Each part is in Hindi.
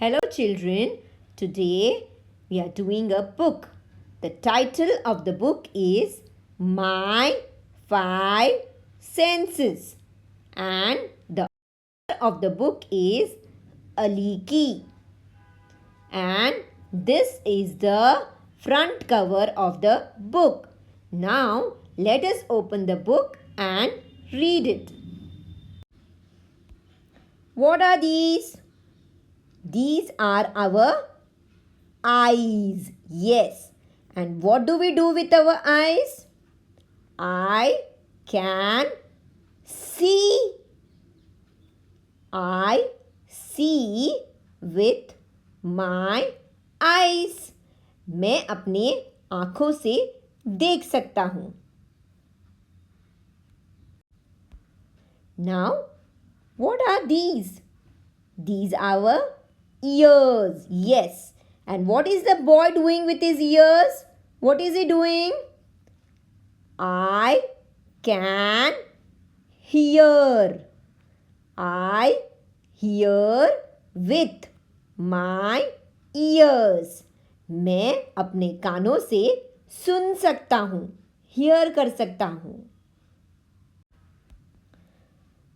Hello, children. Today we are doing a book. The title of the book is My Five Senses, and the author of the book is Aliki. And this is the front cover of the book. Now, let us open the book and read it. What are these? These are our eyes. Yes. And what do we do with our eyes? I can see. I see with my eyes. मैं अपने आँखों से देख सकता हूँ. Now, what are these? These are our ears. Yes. And what is the boy doing with his ears? What is he doing? I can hear. I hear with my ears. मैं अपने कानों से सुन सकता हूँ, hear कर सकता हूँ.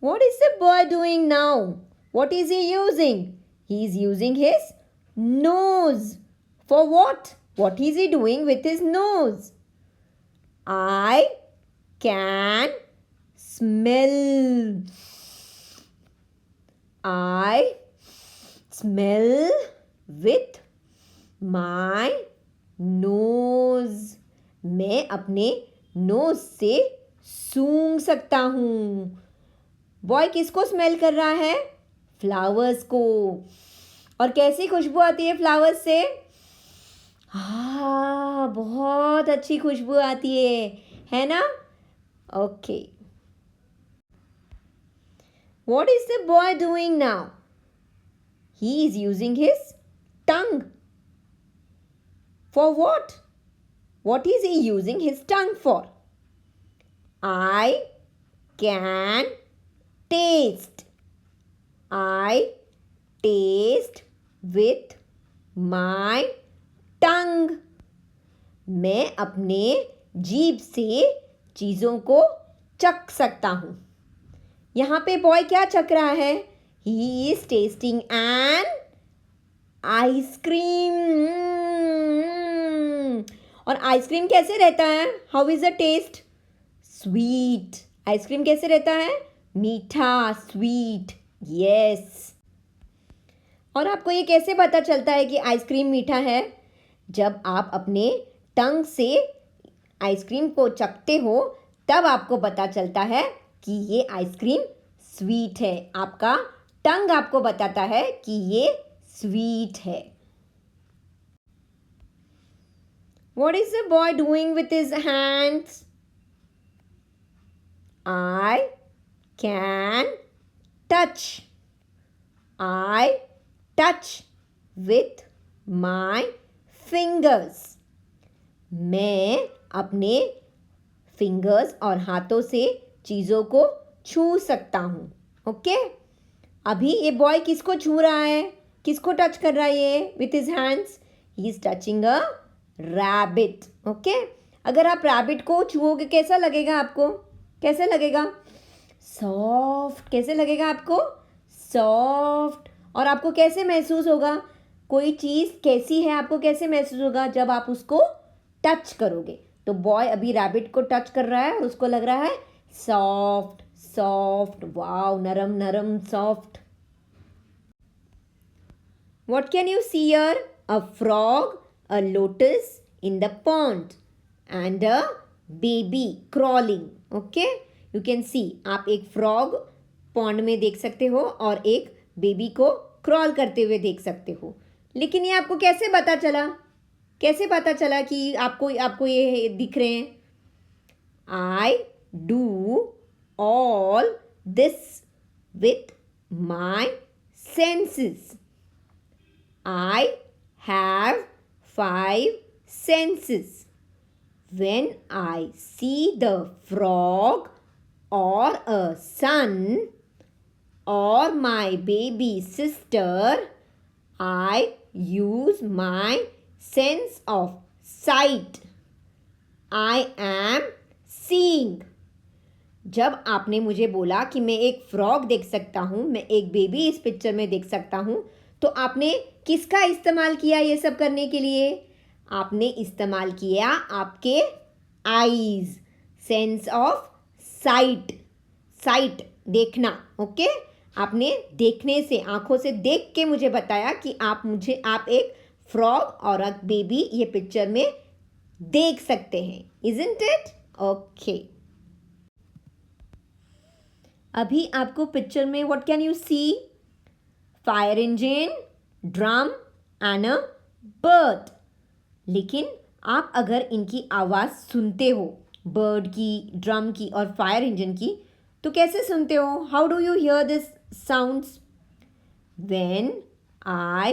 What is the boy doing now? What is he using? He is using his nose. For what? What is he doing with his nose? I can smell. I smell with my nose. मैं अपने नोज से सूंघ सकता हूँ. बॉय किसको स्मेल कर रहा है? फ्लावर्स को. और कैसी खुशबू आती है फ्लावर्स से? हाँ, बहुत अच्छी खुशबू आती है ना? Okay. What is the boy doing now? He is using his tongue. For what? What is he using his tongue for? I can taste. I taste with my tongue. मैं अपने जीभ से चीज़ों को चख सकता हूँ. यहाँ पे बॉय क्या चख रहा है? He is tasting an ice cream. और आइसक्रीम कैसे रहता है? How is the taste? Sweet. Ice cream कैसे रहता है? मीठा, स्वीट. यस. और आपको ये कैसे पता चलता है कि आइसक्रीम मीठा है? जब आप अपने टंग से आइसक्रीम को चखते हो तब आपको पता चलता है कि ये आइसक्रीम स्वीट है. आपका टंग आपको बताता है कि ये स्वीट है. What is the boy doing with his hands? I can touch. I touch with my fingers. मैं अपने फिंगर्स और हाथों से चीज़ों को छू सकता हूँ. ओके. अभी ये बॉय किसको छू रहा है? किसको टच कर रहा है ये with his hands? He is touching a rabbit. Okay. अगर आप रैबिट को छुओगे कैसा लगेगा आपको? कैसे लगेगा? सॉफ्ट. कैसे लगेगा आपको? सॉफ्ट. और आपको कैसे महसूस होगा? कोई चीज़ कैसी है आपको कैसे महसूस होगा? जब आप उसको टच करोगे. तो बॉय अभी रैबिट को टच कर रहा है और उसको लग रहा है सॉफ्ट. सॉफ्ट. वाओ, नरम नरम soft. What can you see here? A frog, a lotus in the pond and a baby crawling. Okay? You can see. आप एक frog pond में देख सकते हो और एक बेबी को क्रॉल करते हुए देख सकते हो. लेकिन ये आपको कैसे पता चला? कैसे पता चला कि आपको ये दिख रहे हैं? I do all this with my senses. I have 5 senses. When I see the frog or a sun or my baby sister, I use my sense of sight. I am seeing. जब आपने मुझे बोला कि मैं एक फ्रॉग देख सकता हूँ, मैं एक बेबी इस पिक्चर में देख सकता हूँ, तो आपने किसका इस्तेमाल किया ये सब करने के लिए? आपने इस्तेमाल किया आपके eyes, sense of site, site देखना, ओके? आपने देखने से, आंखों से देख के मुझे बताया कि आप एक फ्रॉग और एक बेबी ये पिक्चर में देख सकते हैं, इजंट इट? ओके। अभी आपको पिक्चर में what can you see? Fire engine, drum and a bird. लेकिन आप अगर इनकी आवाज़ सुनते हो, बर्ड की, ड्रम की और फायर इंजन की, तो कैसे सुनते हो? How do you here this sounds? When I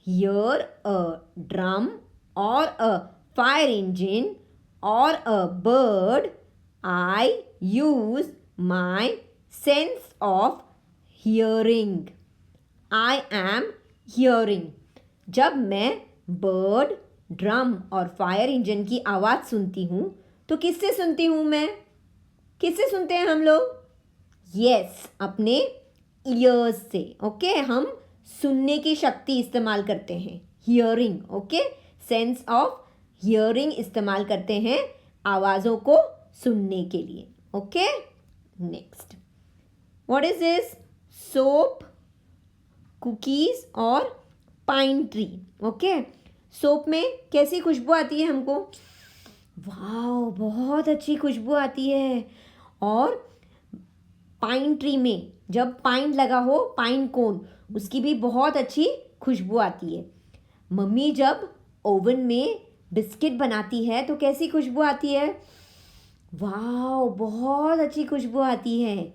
hear a drum और अ फायर इंजन और a bird, I use my sense of hearing. I am hearing. जब मैं बर्ड, ड्रम और फायर इंजन की आवाज़ सुनती हूँ तो किससे सुनती हूँ मैं? किससे सुनते हैं हम लोग? यस, अपने ईयर्स से, ओके? हम सुनने की शक्ति इस्तेमाल करते हैं, hearing, okay? Sense of hearing इस्तेमाल करते हैं आवाज़ों को सुनने के लिए, okay? Next, what is this? Soap, cookies और पाइन ट्री, ओके? सोप में कैसी खुशबू आती है हमको? वाह, बहुत अच्छी खुशबू आती है. और पाइन ट्री में जब पाइन लगा हो, पाइन कोन, उसकी भी बहुत अच्छी खुशबू आती है. मम्मी जब ओवन में बिस्किट बनाती है तो कैसी खुशबू आती है? वाह, बहुत अच्छी खुशबू आती है.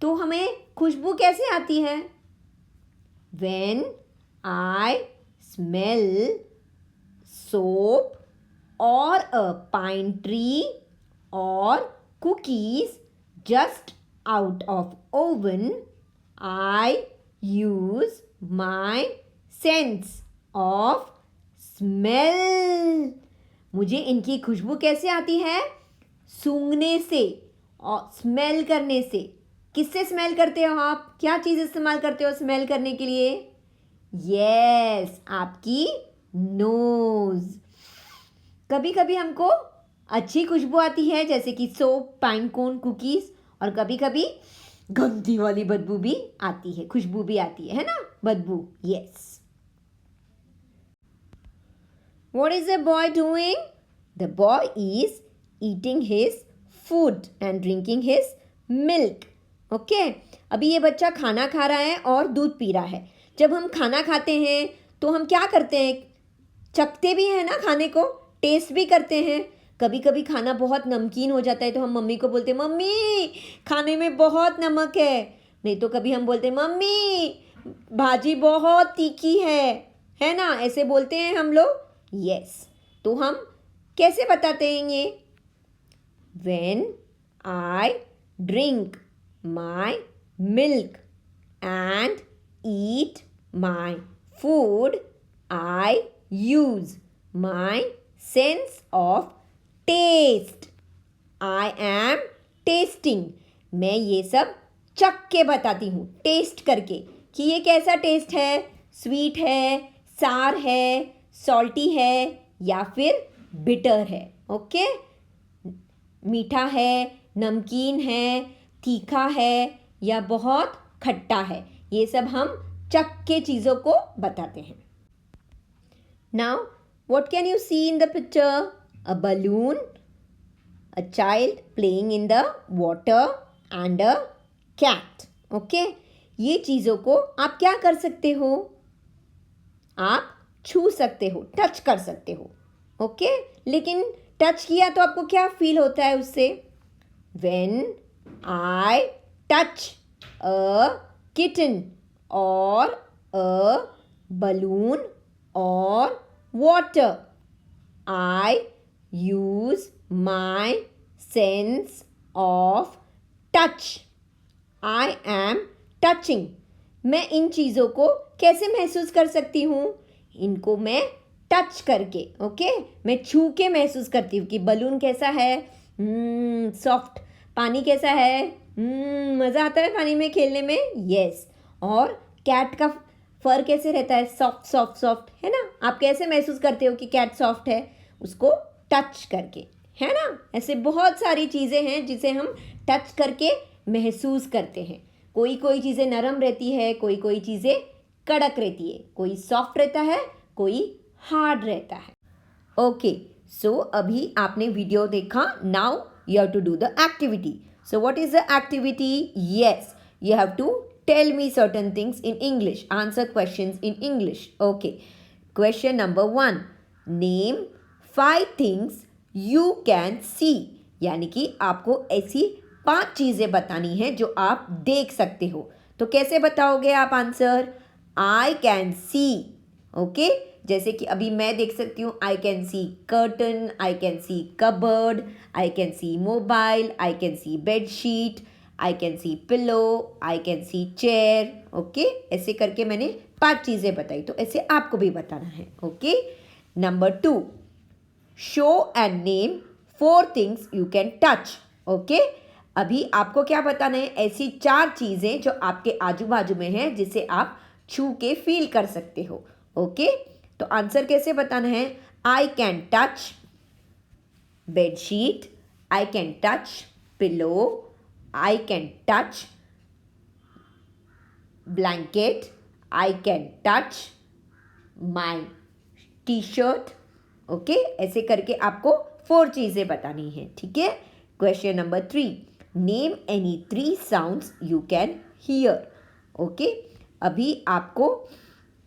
तो हमें खुशबू कैसे आती है? When I smell soap or a pine tree or cookies just out of oven, I use my sense of smell. मुझे इनकी खुशबू कैसे आती है? सूंघने से और स्मेल करने से. किससे स्मेल करते हो आप? क्या चीज़ इस्तेमाल करते हो स्मेल करने के लिए? यस, आपकी नोज. कभी कभी हमको अच्छी खुशबू आती है जैसे कि सोप, पाइन कोन, कुकीज़, और कभी कभी गंदी वाली बदबू भी आती है, खुशबू भी आती है ना? बदबू. Yes. What is the boy doing? The boy is eating his food and drinking his milk. Okay, अभी ये बच्चा खाना खा रहा है और दूध पी रहा है. जब हम खाना खाते हैं तो हम क्या करते हैं? चखते भी हैं ना खाने को, टेस्ट भी करते हैं. कभी कभी खाना बहुत नमकीन हो जाता है तो हम मम्मी को बोलते हैं, मम्मी खाने में बहुत नमक है. नहीं तो कभी हम बोलते हैं, मम्मी भाजी बहुत तीखी है ना? ऐसे बोलते हैं हम लोग. यस. तो हम कैसे बताते हैं ये? When I drink my milk and eat my food, I use my sense of taste. I am tasting. मैं ये सब चख के बताती हूँ, टेस्ट करके, कि ये कैसा टेस्ट है? स्वीट है, सार है, सॉल्टी है या फिर बिटर है. ओके, मीठा है, नमकीन है, तीखा है या बहुत खट्टा है. ये सब हम चख के चीज़ों को बताते हैं. Now what can you see in the picture? A balloon, a child playing in the water and a cat. Okay, ये चीज़ों को आप क्या कर सकते हो? आप छू सकते हो, टच कर सकते हो. ओके, लेकिन टच किया तो आपको क्या फील होता है उससे? When I touch a kitten और अ बलून और water, I use my sense of touch. I am touching. मैं इन चीज़ों को कैसे महसूस कर सकती हूँ? इनको मैं टच करके, ओके, मैं छू के महसूस करती हूँ कि बलून कैसा है, सॉफ्ट, पानी कैसा है, मज़ा आता है पानी में खेलने में, यस। और कैट का फर कैसे रहता है, सॉफ्ट सॉफ्ट सॉफ्ट, है ना? आप कैसे महसूस करते हो कि कैट सॉफ्ट है? उसको टच करके, है ना? ऐसे बहुत सारी चीज़ें हैं जिसे हम टच करके महसूस करते हैं। कोई कोई चीज़ें नरम रहती है, कोई कोई चीज़ें कड़क रहती है, कोई सॉफ्ट रहता है, कोई हार्ड रहता है। ओके, सो अभी आपने वीडियो देखा, now you have to do the activity. So what is the activity? Yes, you have to tell me certain things in English, answer questions in English. Okay, question number 1, name 5 things you can see, यानी कि आपको ऐसी 5 चीज़ें बतानी है जो आप देख सकते हो। तो कैसे बताओगे आप answer? I can see, okay, जैसे कि अभी मैं देख सकती हूँ, I can see curtain, I can see cupboard, I can see mobile, I can see bedsheet, I can see pillow, I can see chair, okay. ऐसे करके मैंने 5 चीज़ें बताई, तो ऐसे आपको भी बताना है, okay. Number 2, show and name 4 things you can touch, okay. अभी आपको क्या बताना है? ऐसी 4 चीज़ें जो आपके आजू बाजू में हैं जिसे आप छू के फील कर सकते हो, ओके। तो आंसर कैसे बताना है? I can touch bedsheet, I can touch pillow, I can touch blanket, I can touch my t-shirt, okay. ऐसे करके आपको 4 चीज़ें बतानी है, ठीक है। Question number 3, name any 3 sounds you can hear, okay. अभी आपको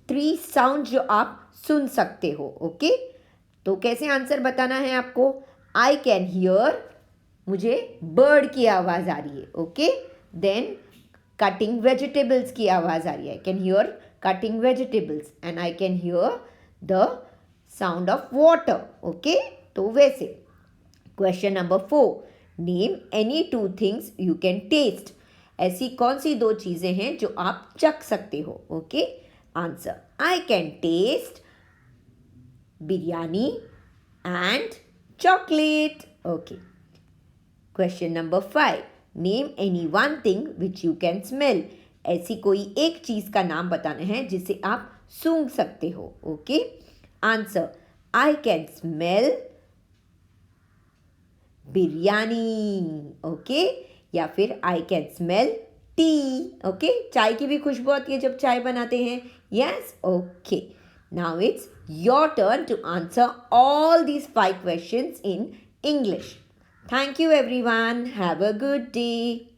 3 साउंड जो आप सुन सकते हो, ओके। तो कैसे आंसर बताना है आपको? आई कैन हियर, मुझे बर्ड की आवाज़ आ रही है, ओके। देन कटिंग वेजिटेबल्स की आवाज़ आ रही है, I can hear cutting vegetables, and I can hear the sound of water, okay. तो वैसे question number 4, name any 2 things you can taste, ऐसी कौन सी 2 चीज़ें हैं जो आप चख सकते हो, okay. Answer, I can taste biryani and chocolate, okay. Question number 5, name any 1 thing which you can smell, ऐसी कोई एक चीज़ का नाम बताना है जिसे आप सूंघ सकते हो, okay. Answer, I can smell biryani, okay, या फिर I can smell T, okay. चाय की भी खुशबू आती है जब चाय बनाते हैं, yes, okay. Now it's your turn to answer all these 5 questions in English. Thank you everyone. Have a good day.